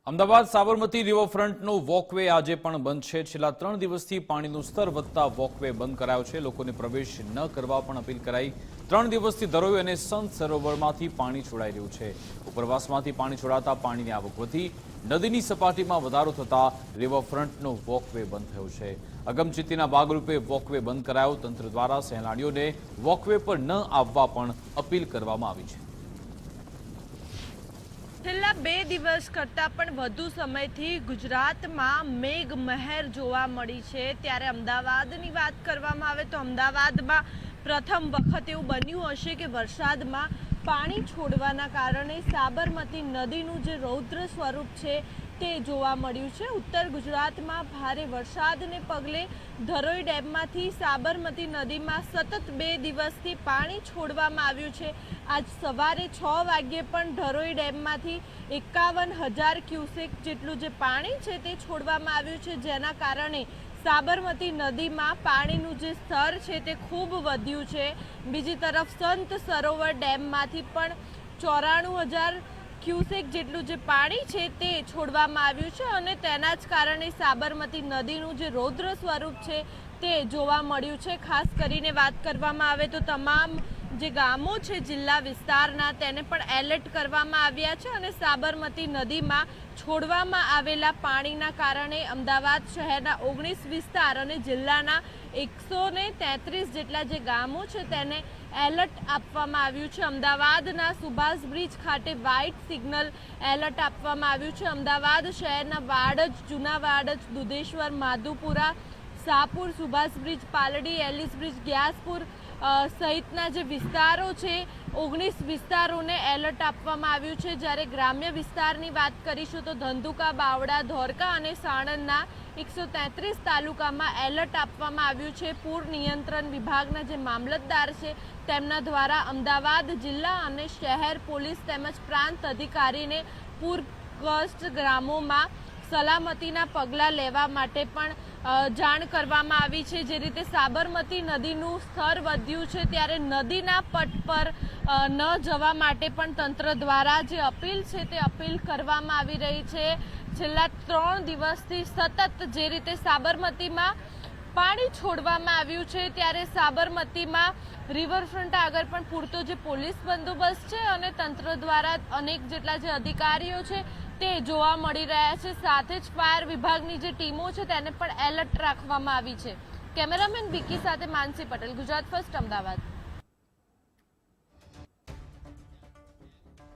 Ahmedabad Sabarmati રિવરફ્રન્ટનો walkway આજે પણ બંધ છે। છેલ્લા 3 દિવસથી પાણીનું સ્તર વધતા વોકવે બંધ કરાયો છે। લોકોને પ્રવેશ ન કરવા પણ અપીલ કરાઈ। 3 દિવસથી ધરોઈ અને સંત સરોવરમાંથી પાણી છોડાઈ રહ્યું છે। ઉપરવાસમાંથી પાણી છોડાતા પાણીની આવક વધી નદીની સપાટીમાં વધારો થતા રિવરફ્રન્ટનો વોકવે બંધ થયો છે। અગમચેતીના ભાગરૂપે વોકવે બંધ કરાયો। તંત્ર દ્વારા સહેલાણીઓને વોકવે પર ન આવવા પણ અપીલ કરવામાં આવી છે। છેલ્લા 2 દિવસ કરતાં પણ વધુ સમયથી ગુજરાતમાં મેઘમહેર જોવા મળી છે। ત્યારે અમદાવાદની વાત કરવામાં આવે તો અમદાવાદમાં પ્રથમ વખત એવું બન્યું હશે કે વરસાદમાં પાણી છોડવાના કારણે સાબરમતી નદીનું જે રૌદ્ર સ્વરૂપ છે તે જોવા મળ્યું છે। ઉત્તર ગુજરાતમાં ભારે વરસાદને પગલે ધરોઈ ડેમમાંથી સાબરમતી નદીમાં સતત 2 દિવસથી પાણી છોડવામાં આવ્યું છે। આજ સવારે 6 વાગ્યે પણ ધરોઈ ડેમમાંથી 51,000 ક્યુસેક જેટલું જે પાણી છે તે છોડવામાં આવ્યું છે, જેના કારણે સાબરમતી નદીમાં પાણીનું જે સ્તર છે તે ખૂબ વધ્યું છે। બીજી તરફ સંત સરોવર ડેમમાંથી પણ 94,000 ક્યુસેક જેટલું જે પાણી છે તે છોડવામાં આવ્યું છે અને તેના જ કારણે સાબરમતી નદીનું જે રૌદ્ર સ્વરૂપ છે તે જોવા મળ્યું છે। ખાસ કરીને વાત કરવામાં આવે તો તમામ જે ગામો છે જિલ્લા વિસ્તારના તેને પણ એલર્ટ કરવામાં આવ્યા છે અને સાબરમતી નદીમાં છોડવામાં આવેલા પાણીના કારણે અમદાવાદ શહેરના 19 વિસ્તાર અને જિલ્લાના 133 જેટલા જે ગામો છે તેને એલર્ટ આપવામાં આવ્યું છે। અમદાવાદના સુભાષ બ્રિજ ખાતે વ્હાઇટ સિગ્નલ એલર્ટ આપવામાં આવ્યું છે। અમદાવાદ શહેરના વાડજ, જૂના Vadaj, Dudheshwar, Madhupura, Shahpur, Subhash bridge, Paldi, Ellis bridge, Gyaspur સહિતના જે વિસ્તારો છે 19 વિસ્તારોને એલર્ટ આપવામાં આવ્યું છે। જ્યારે ગ્રામ્ય વિસ્તારની વાત કરીશું તો ધંધુકા, બાવળા, ધોરકા અને સાણંદના 133 તાલુકામાં એલર્ટ આપવામાં આવ્યું છે। પૂર નિયંત્રણ વિભાગના જે મામલતદાર છે તેમના દ્વારા અમદાવાદ જિલ્લા અને શહેર પોલીસ તેમજ પ્રાંત અધિકારીને પૂરગ્રસ્ત ગ્રામોમાં સલામતીના પગલાં લેવા માટે પણ જાણ કરવામાં આવી છે। જે રીતે સાબરમતી નદીનું સ્તર વધ્યું છે ત્યારે નદીના પટ પર ન જવા માટે પણ તંત્ર દ્વારા જે અપીલ છે તે અપીલ કરવામાં આવી રહી છે। છેલ્લા 3 દિવસથી સતત જે રીતે સાબરમતીમાં પાણી છોડવામાં આવ્યું છે ત્યારે સાબરમતીમાં રિવરફ્રન્ટ આગળ પણ પૂરતો જે પોલીસ બંદોબસ્ત છે અને તંત્ર દ્વારા અનેક જેટલા જે અધિકારીઓ છે તે જોવા મળી રહ્યા છે। સાથે જ ફાયર વિભાગની જે ટીમો છે તેને પણ એલર્ટ રાખવામાં આવી છે। કેમેરામેન વિકી સાથે માનસી પટેલ, ગુજરાત ફર્સ્ટ, અમદાવાદ।